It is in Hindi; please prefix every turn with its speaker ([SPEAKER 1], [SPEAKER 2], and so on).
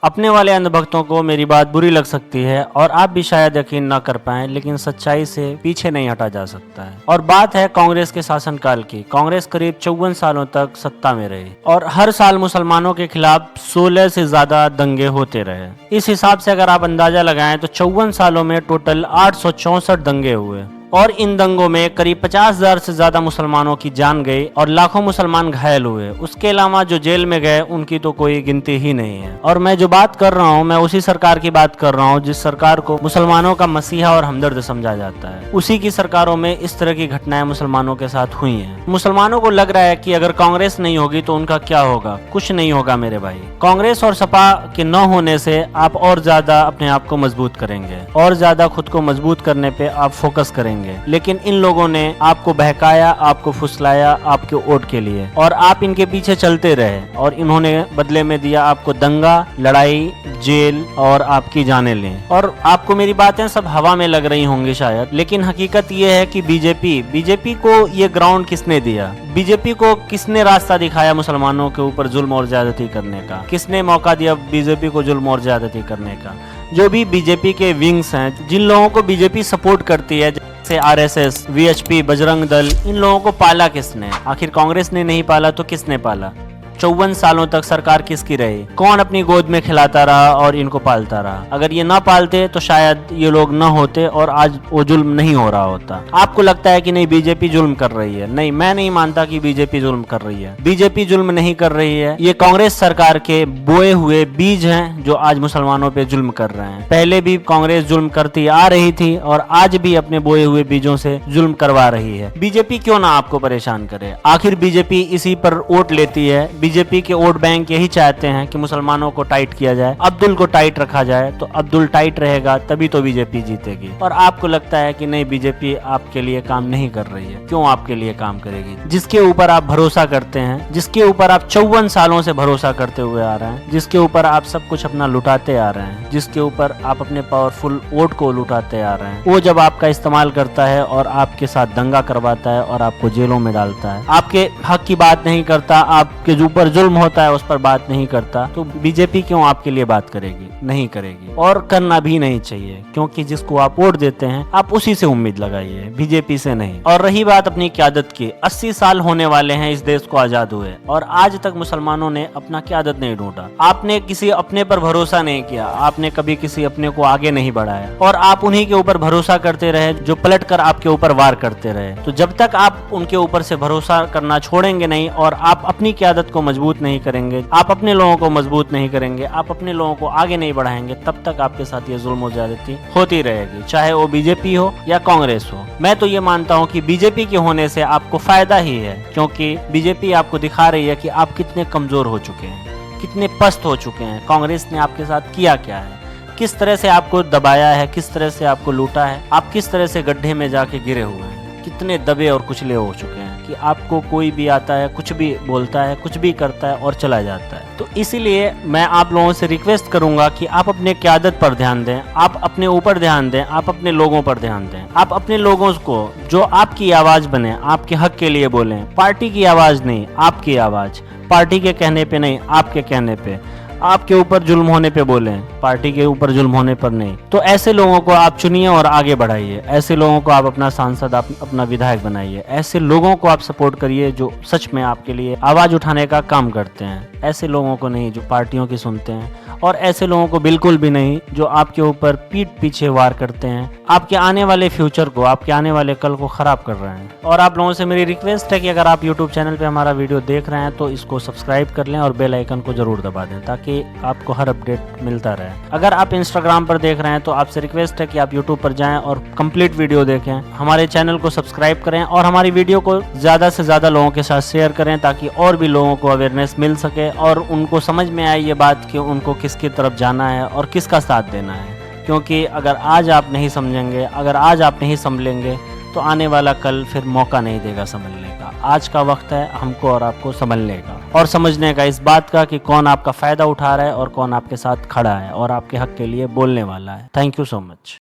[SPEAKER 1] अपने वाले अंधभक्तों को मेरी बात बुरी लग सकती है और आप भी शायद यकीन ना कर पाएं, लेकिन सच्चाई से पीछे नहीं हटा जा सकता है। और बात है कांग्रेस के शासनकाल की। कांग्रेस करीब 54 सालों तक सत्ता में रही और हर साल मुसलमानों के खिलाफ 16 से ज्यादा दंगे होते रहे। इस हिसाब से अगर आप अंदाजा लगाएं तो 54 सालों में टोटल 864 दंगे हुए और इन दंगों में करीब 50,000 से ज्यादा मुसलमानों की जान गई और लाखों मुसलमान घायल हुए। उसके अलावा जो जेल में गए उनकी तो कोई गिनती ही नहीं है। और मैं जो बात कर रहा हूँ, मैं उसी सरकार की बात कर रहा हूँ जिस सरकार को मुसलमानों का मसीहा और हमदर्द समझा जाता है। उसी की सरकारों में इस तरह की घटनाएं मुसलमानों के साथ हुई हैं। मुसलमानों को लग रहा है कि अगर कांग्रेस नहीं होगी तो उनका क्या होगा। कुछ नहीं होगा मेरे भाई। कांग्रेस और सपा के न होने से आप और ज्यादा अपने आप को मजबूत करेंगे और ज्यादा खुद को मजबूत करने पे आप फोकस करेंगे। लेकिन इन लोगों ने आपको बहकाया, आपको फुसलाया आपके वोट के लिए और आप इनके पीछे चलते रहे और इन्होंने बदले में दिया आपको दंगा, लड़ाई, जेल और आपकी जानें लें। और आपको मेरी बातें सब हवा में लग रही होंगी शायद, लेकिन हकीकत ये है कि बीजेपी को ये ग्राउंड किसने दिया? बीजेपी को किसने रास्ता दिखाया मुसलमानों के ऊपर जुल्म और ज्यादती करने का? किसने मौका दिया बीजेपी को जुल्म और ज्यादती करने का? जो भी बीजेपी के विंग्स हैं, जिन लोगों को बीजेपी सपोर्ट करती है, जैसे आरएसएस, वीएचपी, बजरंग दल, इन लोगों को पाला किसने? आखिर कांग्रेस ने नहीं पाला तो किसने पाला? 54 सालों तक सरकार किसकी रही? कौन अपनी गोद में खिलाता रहा और इनको पालता रहा? अगर ये ना पालते तो शायद ये लोग न होते और आज वो जुल्म नहीं हो रहा होता। आपको लगता है कि नहीं बीजेपी जुल्म कर रही है? नहीं, मैं नहीं मानता कि बीजेपी जुल्म कर रही है। बीजेपी जुल्म नहीं कर रही है। ये कांग्रेस सरकार के बोए हुए बीज हैं जो आज मुसलमानों पे जुल्म कर रहे हैं। पहले भी कांग्रेस जुल्म करती आ रही थी और आज भी अपने बोए हुए बीजों से जुल्म करवा रही है। बीजेपी क्यों ना आपको परेशान करे? आखिर बीजेपी इसी पर वोट लेती है। बीजेपी के वोट बैंक यही चाहते हैं कि मुसलमानों को टाइट किया जाए, अब्दुल को टाइट रखा जाए, तो अब्दुल टाइट रहेगा तभी तो बीजेपी जीतेगी। और आपको लगता है कि नहीं बीजेपी आपके लिए काम नहीं कर रही है। क्यों आपके लिए काम करेगी? जिसके ऊपर आप भरोसा करते हैं, जिसके ऊपर आप 54 सालों से भरोसा करते हुए आ रहे हैं, जिसके ऊपर आप सब कुछ अपना लुटाते आ रहे हैं, जिसके ऊपर आप अपने पावरफुल वोट को लुटाते आ रहे हैं, वो जब आपका इस्तेमाल करता है और आपके साथ दंगा करवाता है और आपको जेलों में डालता है, आपके हक की बात नहीं करता, आपके ऊपर जुल्म होता है उस पर बात नहीं करता, तो बीजेपी क्यों आपके लिए बात करेगी? नहीं करेगी और करना भी नहीं चाहिए, क्योंकि जिसको आप वोट देते हैं आप उसी से उम्मीद लगाइए, बीजेपी से नहीं। और रही बात अपनी क़यादत की, 80 साल होने वाले हैं इस देश को आजाद हुए और आज तक मुसलमानों ने अपना क़यादत नहीं ढूंढा। आपने किसी अपने पर भरोसा नहीं किया, आपने कभी किसी अपने को आगे नहीं बढ़ाया और आप उन्हीं के ऊपर भरोसा करते रहे जो पलट कर आपके ऊपर वार करते रहे। तो जब तक आप उनके ऊपर से भरोसा करना छोड़ेंगे नहीं और आप अपनी क़यादत को मजबूत नहीं करेंगे, आप अपने लोगों को मजबूत नहीं करेंगे, आप अपने लोगों को आगे नहीं बढ़ाएंगे, तब तक आपके साथ ये जुल्म और ज्यादती होती रहेगी, चाहे वो बीजेपी हो या कांग्रेस हो। मैं तो ये मानता हूँ कि बीजेपी के होने से आपको फायदा ही है, क्योंकि बीजेपी आपको दिखा रही है कि आप कितने कमजोर हो चुके हैं, कितने पस्त हो चुके हैं। कांग्रेस ने आपके साथ किया क्या है, किस तरह से आपको दबाया है, किस तरह से आपको लूटा है, आप किस तरह से गड्ढे में जाके गिरे हुए हैं, कितने दबे और कुचले हो चुके हैं कि आपको कोई भी आता है, कुछ भी बोलता है, कुछ भी करता है और चला जाता है। तो इसीलिए मैं आप लोगों से रिक्वेस्ट करूंगा कि आप अपने क़यादत पर ध्यान दें, आप अपने ऊपर ध्यान दें, आप अपने लोगों पर ध्यान दें। आप अपने लोगों को जो आपकी आवाज बने, आपके हक के लिए बोलें। पार्टी की आवाज नहीं, आपकी आवाज, पार्टी के कहने पे नहीं, आपके कहने पे। आपके ऊपर जुल्म होने पे बोलें, पार्टी के ऊपर जुल्म होने पर नहीं। तो ऐसे लोगों को आप चुनिए और आगे बढ़ाइए। ऐसे लोगों को आप अपना सांसद, अपना विधायक बनाइए। ऐसे लोगों को आप सपोर्ट करिए जो सच में आपके लिए आवाज उठाने का काम करते हैं। ऐसे लोगों को नहीं जो पार्टियों की सुनते हैं, और ऐसे लोगों को बिल्कुल भी नहीं जो आपके ऊपर पीठ पीछे वार करते हैं, आपके आने वाले फ्यूचर को, आपके आने वाले कल को खराब कर रहे हैं। और आप लोगों से मेरी रिक्वेस्ट है कि अगर आप यूट्यूब चैनल पे हमारा वीडियो देख रहे हैं तो इसको सब्सक्राइब कर लें और बेल आइकन को जरूर दबा दें, ताकि आपको हर अपडेट मिलता रहे। अगर आप इंस्टाग्राम पर देख रहे हैं तो आपसे रिक्वेस्ट है कि आप यूट्यूब पर जाएं और कंप्लीट वीडियो देखें। हमारे चैनल को सब्सक्राइब करें और हमारी वीडियो को ज्यादा से ज्यादा लोगों के साथ शेयर करें, ताकि और भी लोगों को अवेयरनेस मिल सके और उनको समझ में आए ये बात कि उनको किसकी तरफ जाना है और किसका साथ देना है। क्योंकि अगर आज आप नहीं समझेंगे, अगर आज आप नहीं संभलेंगे, तो आने वाला कल फिर मौका नहीं देगा संभलने का। आज का वक्त है हमको और आपको संभलने का और समझने का, इस बात का कि कौन आपका फायदा उठा रहा है और कौन आपके साथ खड़ा है और आपके हक के लिए बोलने वाला है। Thank you so much.